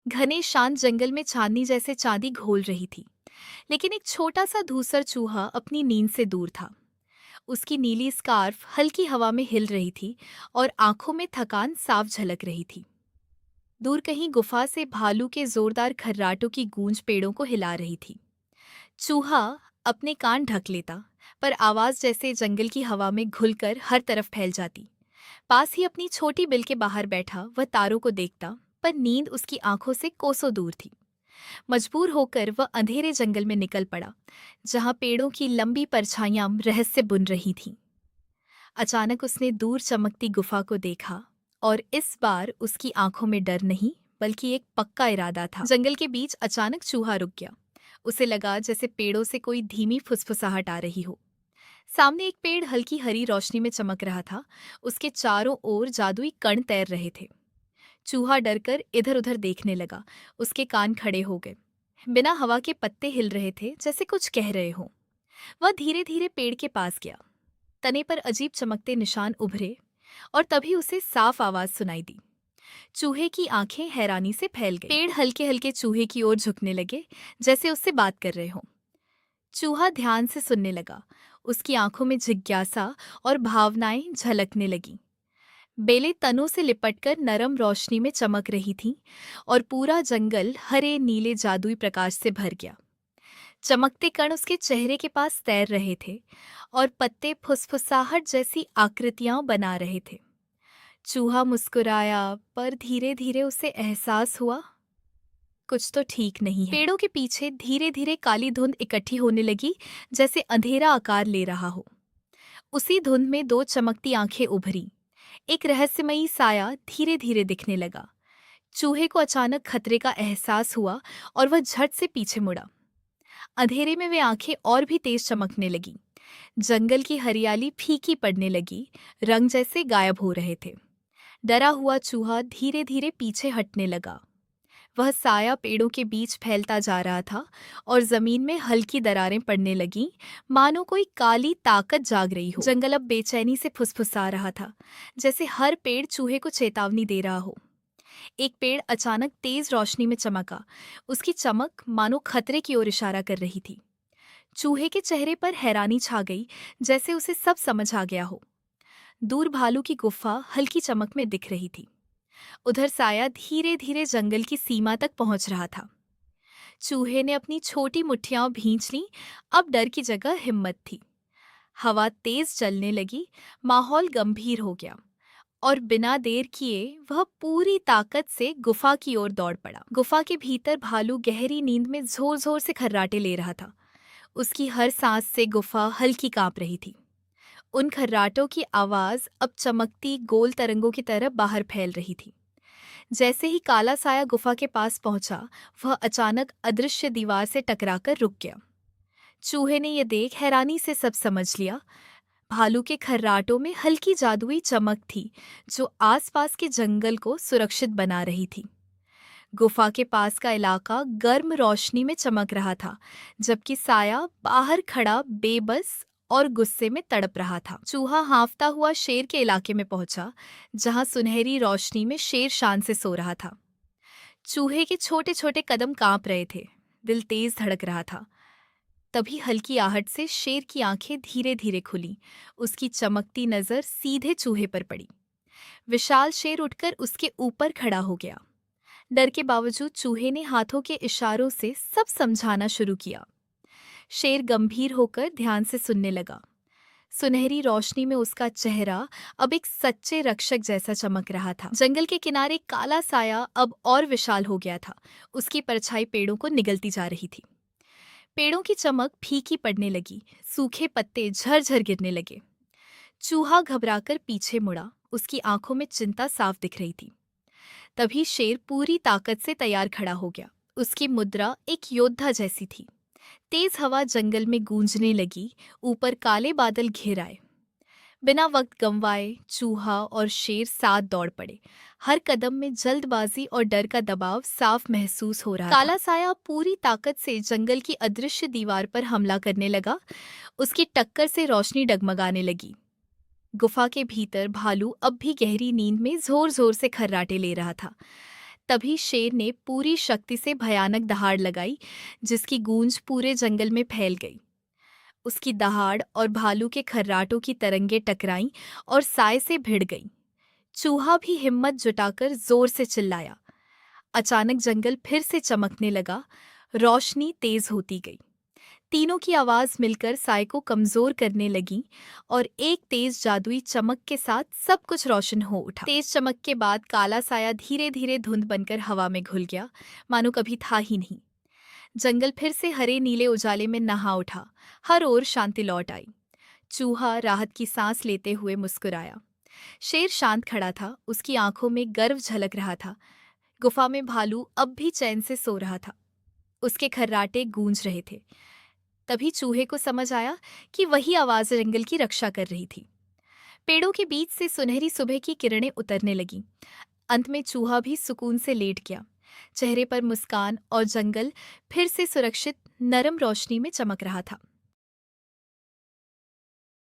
घने शांत जंगल में चांदनी जैसे चांदी घोल रही थी। लेकिन एक छोटा सा धूसर चूहा अपनी नींद से दूर था। उसकी नीली स्कार्फ हल्की हवा में हिल रही थी और आंखों में थकान साफ झलक रही थी। दूर कहीं गुफा से भालू के जोरदार खर्राटों की गूंज पेड़ों को हिला रही थी। चूहा अपने कान ढक लेता, पर आवाज जैसे जंगल की हवा में घुलकर हर तरफ फैल जाती। पास ही अपनी छोटी बिल के बाहर बैठा वह तारों को देखता, पर नींद उसकी आंखों से कोसों दूर थी। मजबूर होकर वह अंधेरे जंगल में निकल पड़ा, जहां पेड़ों की लंबी परछाइयां रहस्य बुन रही थीं। अचानक उसने दूर चमकती गुफा को देखा, और इस बार उसकी आंखों में डर नहीं, बल्कि एक पक्का इरादा था। जंगल के बीच अचानक चूहा रुक गया। उसे लगा जैसे पेड़ों से कोई धीमी फुसफुसाहट आ रही हो। सामने एक पेड़ हल्की हरी रोशनी में चमक रहा था। उसके चारों ओर जादुई कण तैर रहे थे। चूहा डरकर इधर उधर देखने लगा। उसके कान खड़े हो गए। बिना हवा के पत्ते हिल रहे थे, जैसे कुछ कह रहे हों। वह धीरे धीरे पेड़ के पास गया। तने पर अजीब चमकते निशान उभरे, और तभी उसे साफ आवाज सुनाई दी। चूहे की आंखें हैरानी से फैल गई। पेड़ हल्के हल्के चूहे की ओर झुकने लगे, जैसे उससे बात कर रहे हों। चूहा ध्यान से सुनने लगा। उसकी आंखों में जिज्ञासा और भावनाएं झलकने लगीं। बेलें तनों से लिपटकर नरम रोशनी में चमक रही थीं, और पूरा जंगल हरे नीले जादुई प्रकाश से भर गया। चमकते कण उसके चेहरे के पास तैर रहे थे, और पत्ते फुसफुसाहट जैसी आकृतियां बना रहे थे। चूहा मुस्कुराया, पर धीरे धीरे उसे एहसास हुआ कुछ तो ठीक नहीं है। पेड़ों के पीछे धीरे धीरे काली धुंध इकट्ठी होने लगी, जैसे अंधेरा आकार ले रहा हो। उसी धुंध में दो चमकती आंखें उभरी। एक रहस्यमयी साया धीरे धीरे दिखने लगा। चूहे को अचानक खतरे का एहसास हुआ, और वह झट से पीछे मुड़ा। अंधेरे में वे आंखें और भी तेज चमकने लगीं। जंगल की हरियाली फीकी पड़ने लगी। रंग जैसे गायब हो रहे थे। डरा हुआ चूहा धीरे धीरे पीछे हटने लगा। वह साया पेड़ों के बीच फैलता जा रहा था, और जमीन में हल्की दरारें पड़ने लगीं, मानो कोई काली ताकत जाग रही हो। जंगल अब बेचैनी से फुसफुसा रहा था, जैसे हर पेड़ चूहे को चेतावनी दे रहा हो। एक पेड़ अचानक तेज रोशनी में चमका। उसकी चमक मानो खतरे की ओर इशारा कर रही थी। चूहे के चेहरे पर हैरानी छा गई, जैसे उसे सब समझ आ गया हो। दूर भालू की गुफा हल्की चमक में दिख रही थी। उधर साया धीरे धीरे जंगल की सीमा तक पहुंच रहा था। चूहे ने अपनी छोटी मुट्ठियां भींच लीं। अब डर की जगह हिम्मत थी। हवा तेज चलने लगी। माहौल गंभीर हो गया, और बिना देर किए वह पूरी ताकत से गुफा की ओर दौड़ पड़ा। गुफा के भीतर भालू गहरी नींद में जोर जोर से खर्राटे ले रहा था। उसकी हर सांस से गुफा हल्की कांप रही थी। उन खर्राटों की आवाज अब चमकती गोल तरंगों की तरह बाहर फैल रही थी। जैसे ही काला साया गुफा के पास पहुंचा, वह अचानक अदृश्य दीवार से टकराकर रुक गया। चूहे ने यह देख हैरानी से सब समझ लिया। भालू के खर्राटों में हल्की जादुई चमक थी, जो आसपास के जंगल को सुरक्षित बना रही थी। गुफा के पास का इलाका गर्म रोशनी में चमक रहा था, जबकि साया बाहर खड़ा बेबस और गुस्से में तड़प रहा था। चूहा हांफता हुआ शेर के इलाके में पहुंचा, जहां सुनहरी रोशनी में शेर शान से सो रहा था। चूहे के छोटे छोटे कदम कांप रहे थे। दिल तेज धड़क रहा था। तभी हल्की आहट से शेर की आंखें धीरे धीरे खुली। उसकी चमकती नजर सीधे चूहे पर पड़ी। विशाल शेर उठकर उसके ऊपर खड़ा हो गया। डर के बावजूद चूहे ने हाथों के इशारों से सब समझाना शुरू किया। शेर गंभीर होकर ध्यान से सुनने लगा। सुनहरी रोशनी में उसका चेहरा अब एक सच्चे रक्षक जैसा चमक रहा था। जंगल के किनारे काला साया अब और विशाल हो गया था। उसकी परछाई पेड़ों को निगलती जा रही थी। पेड़ों की चमक फीकी पड़ने लगी। सूखे पत्ते झरझर गिरने लगे। चूहा घबराकर पीछे मुड़ा। उसकी आंखों में चिंता साफ दिख रही थी। तभी शेर पूरी ताकत से तैयार खड़ा हो गया। उसकी मुद्रा एक योद्धा जैसी थी। तेज हवा जंगल में गूंजने लगी। ऊपर काले बादल घिर आए। बिना वक्त गंवाए चूहा और शेर साथ दौड़ पड़े। हर कदम में जल्दबाजी और डर का दबाव साफ महसूस हो रहा था। काला साया पूरी ताकत से जंगल की अदृश्य दीवार पर हमला करने लगा। उसकी टक्कर से रोशनी डगमगाने लगी। गुफा के भीतर भालू अब भी गहरी नींद में जोर जोर से खर्राटे ले रहा था। तभी शेर ने पूरी शक्ति से भयानक दहाड़ लगाई, जिसकी गूंज पूरे जंगल में फैल गई। उसकी दहाड़ और भालू के खर्राटों की तरंगे टकराईं और साए से भिड़ गईं। चूहा भी हिम्मत जुटाकर जोर से चिल्लाया। अचानक जंगल फिर से चमकने लगा, रोशनी तेज होती गई। तीनों की आवाज मिलकर साए को कमजोर करने लगी और एक तेज जादुई चमक के साथ सब कुछ रोशन हो उठा। तेज चमक के बाद काला साया धीरे धीरे धुंध बनकर हवा में घुल गया, मानो कभी था ही नहीं। जंगल फिर से हरे नीले उजाले में नहा उठा। हर ओर शांति लौट आई। चूहा राहत की सांस लेते हुए मुस्कुराया। शेर शांत खड़ा था, उसकी आंखों में गर्व झलक रहा था। गुफा में भालू अब भी चैन से सो रहा था, उसके खर्राटे गूंज रहे थे। तभी चूहे को समझ आया कि वही आवाज जंगल की रक्षा कर रही थी। पेड़ों के बीच से सुनहरी सुबह की किरणें उतरने लगीं। अंत में चूहा भी सुकून से लेट गया, चेहरे पर मुस्कान, और जंगल फिर से सुरक्षित नरम रोशनी में चमक रहा था।